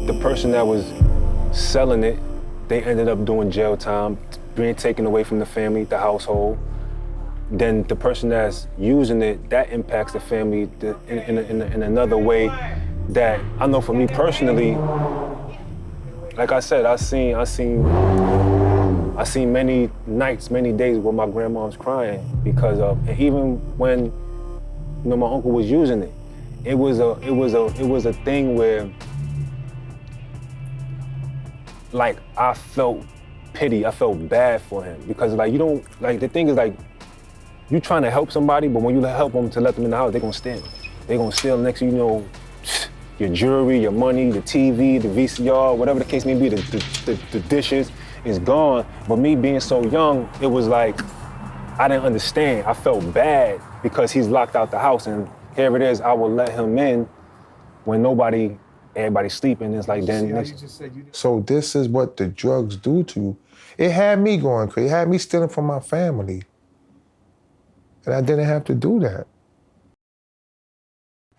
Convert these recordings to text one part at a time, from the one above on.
the person that was selling it, they ended up doing jail time, being taken away from the family, the household. Then the person that's using it, that impacts the family in another way that I know for me personally, like I said, I seen many nights, many days where my grandma was crying because of, and even when my uncle was using it, it was a thing where like I felt pity, I felt bad for him because like you don't, like the thing is like you trying to help somebody, but when you help them to let them in the house, they're gonna steal. They're gonna steal next thing you know, your jewelry, your money, the TV, the VCR, whatever the case may be, the dishes is gone. But me being so young, it was like, I didn't understand. I felt bad because he's locked out the house and here it is, I will let him in when everybody's sleeping. It's like then. So this is what the drugs do to you. It had me going crazy. It had me stealing from my family. And I didn't have to do that.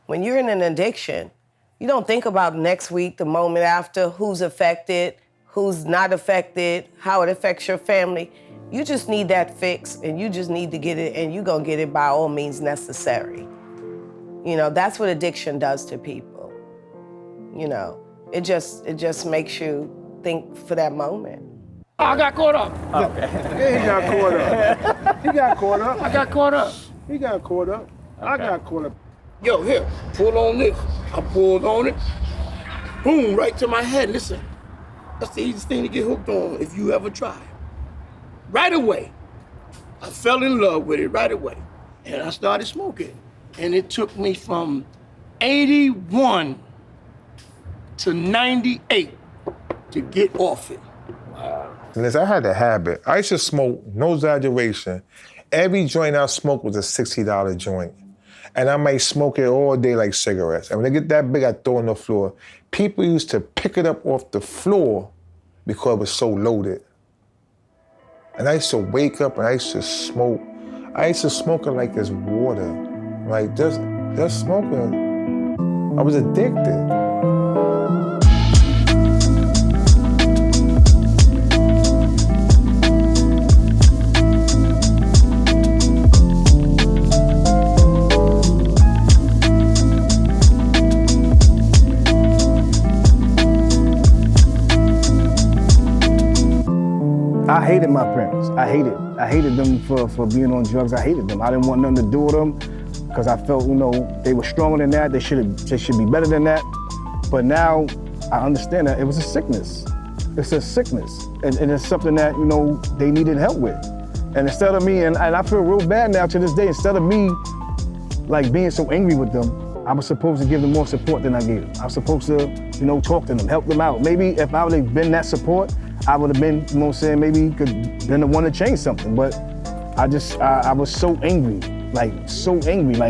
When you're in an addiction, you don't think about next week, the moment after, who's affected, who's not affected, how it affects your family. You just need that fix and you just need to get it and you're gonna get it by all means necessary. You know, that's what addiction does to people. You know, it just makes you think for that moment. I got caught up. Okay. Yeah, he got caught up. He got caught up. I got caught up. He got caught up. Okay. I got caught up. Yo, here, pull on this. I pulled on it. Boom, right to my head. Listen, that's the easiest thing to get hooked on if you ever try. Right away, I fell in love with it right away. And I started smoking. And it took me from 81 to 98 to get off it. Wow. Listen, I had a habit. I used to smoke, no exaggeration. Every joint I smoked was a $60 joint. And I might smoke it all day like cigarettes. And when they get that big, I throw it on the floor. People used to pick it up off the floor because it was so loaded. And I used to wake up and I used to smoke. I used to smoke it like it's water. Like just smoking. I was addicted. I hated my parents. I hated them for being on drugs. I hated them. I didn't want nothing to do with them because I felt, they were stronger than that. They should be better than that. But now I understand that it was a sickness. It's a sickness. And it's something that, they needed help with. And instead of me, and I feel real bad now to this day, instead of me like being so angry with them, I was supposed to give them more support than I gave them. I was supposed to, talk to them, help them out. Maybe if I would have been that support, I would have been, maybe been the one to change something. But I was so angry,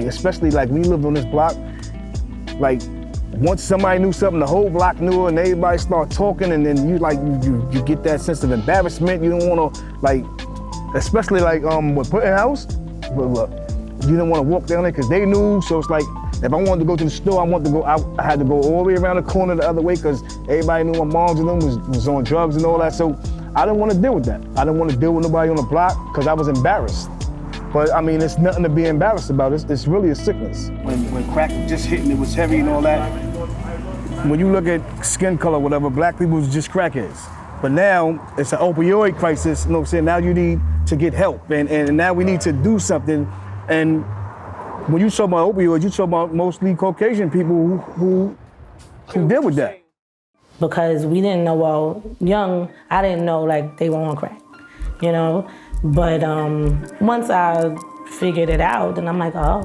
especially like we lived on this block. Like once somebody knew something, the whole block knew it, and everybody started talking, and then you get that sense of embarrassment. You don't want to especially with Putting House. Look, you didn't want to walk down there because they knew. So it's like if I wanted to go to the store, I had to go all the way around the corner the other way because everybody knew my moms and them was on drugs and all that. So I didn't want to deal with that. I didn't want to deal with nobody on the block because I was embarrassed. But I mean, it's nothing to be embarrassed about. It's really a sickness. When crack was just hitting, it was heavy and all that. When you look at skin color, whatever, black people was just crackheads. But now it's an opioid crisis. You know what I'm saying? Now you need to get help, and now we need to do something. And when you talk about opioids, you talk about mostly Caucasian people who deal with that. Because we didn't know, young, I didn't know they were on crack, But once I figured it out, then I'm like, oh,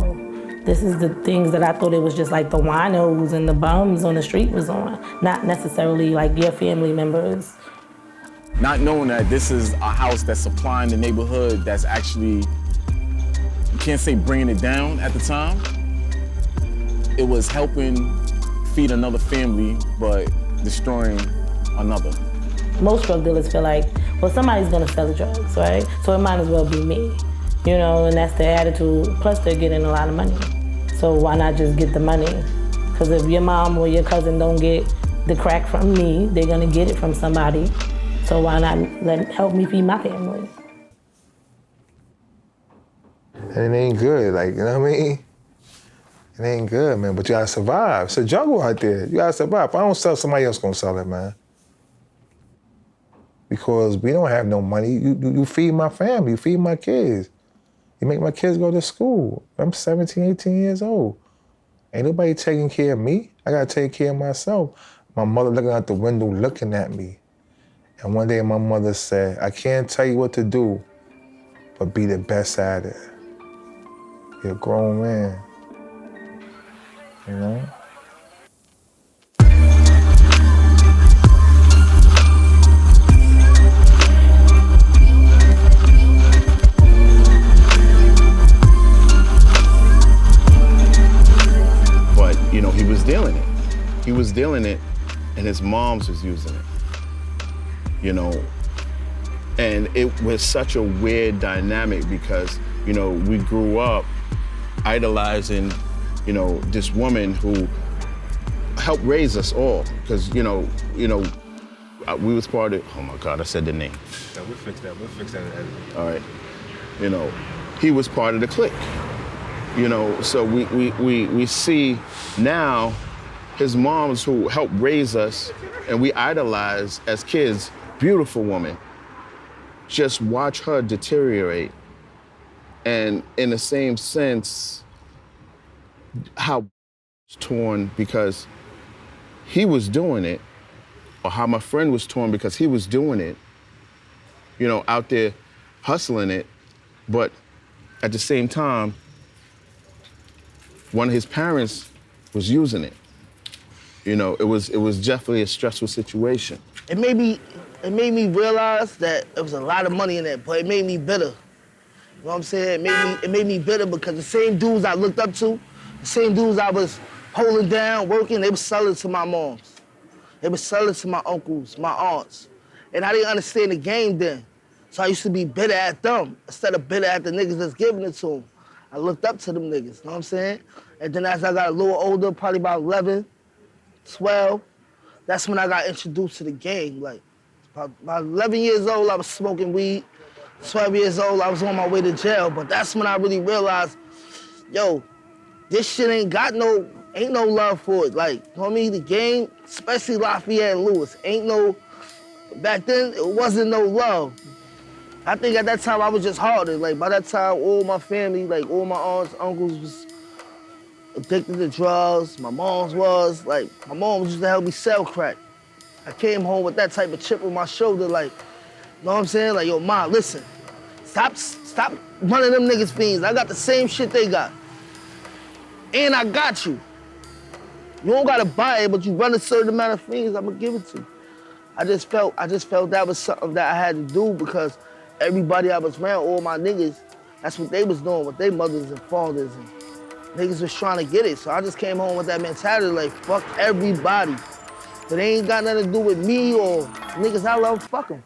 this is the things that I thought it was just like the winos and the bums on the street was on, not necessarily like your family members. Not knowing that this is a house that's supplying the neighborhood that's actually, you can't say bringing it down at the time. It was helping feed another family, but destroying another. Most drug dealers feel like, well, somebody's gonna sell the drugs, right? So it might as well be me, and that's their attitude. Plus they're getting a lot of money. So why not just get the money? Because if your mom or your cousin don't get the crack from me. They're gonna get it from somebody. So why not help me feed my family? And it ain't good, like, you know what I mean? It ain't good, man, but you gotta survive. It's a jungle out there. You gotta survive. If I don't sell, somebody else gonna sell it, man. Because we don't have no money. You feed my family, you feed my kids. You make my kids go to school. I'm 17, 18 years old. Ain't nobody taking care of me. I gotta take care of myself. My mother looking out the window looking at me. And one day my mother said, I can't tell you what to do, but be the best at it. You're a grown man, you know? But, you know, he was dealing it. He was dealing it, and his moms was using it, you know? And it was such a weird dynamic because, you know, we grew up idolizing, you know, this woman who helped raise us all. Because, you know, we was part of, oh my God, I said the name. Yeah, we'll fix that. All right. You know, he was part of the clique. You know, so we see now his moms who helped raise us and we idolize as kids, beautiful woman. Just watch her deteriorate. And in the same sense, how it's torn because he was doing it, or how my friend was torn because he was doing it, you know, out there hustling it, but at the same time, one of his parents was using it. You know, it was definitely a stressful situation. It made me realize that there was a lot of money in it, but it made me bitter. You know what I'm saying? It made me bitter because the same dudes I looked up to, the same dudes I was holding down, working, they were selling to my moms. They were selling to my uncles, my aunts. And I didn't understand the game then. So I used to be bitter at them instead of bitter at the niggas that's giving it to them. I looked up to them niggas, you know what I'm saying? And then as I got a little older, probably about 11, 12, that's when I got introduced to the game. Like, about 11 years old, I was smoking weed. 12 years old, I was on my way to jail, but that's when I really realized, yo, this shit ain't no love for it. Like, you know what I mean? The game, especially Lafayette and Lewis, back then, it wasn't no love. I think at that time, I was just harder. Like, by that time, all my family, like, all my aunts, uncles was addicted to drugs. My mom's was. Like, my mom used to help me sell crack. I came home with that type of chip on my shoulder, like, you know what I'm saying? Like, yo, Ma, listen, stop running them niggas fiends. I got the same shit they got. And I got you. You don't gotta buy it, but you run a certain amount of fiends, I'm gonna give it to you. I just felt that was something that I had to do because everybody I was around, all my niggas, that's what they was doing with their mothers and fathers. And niggas was trying to get it. So I just came home with that mentality, like, fuck everybody. But it ain't got nothing to do with me or niggas I love, fuck them.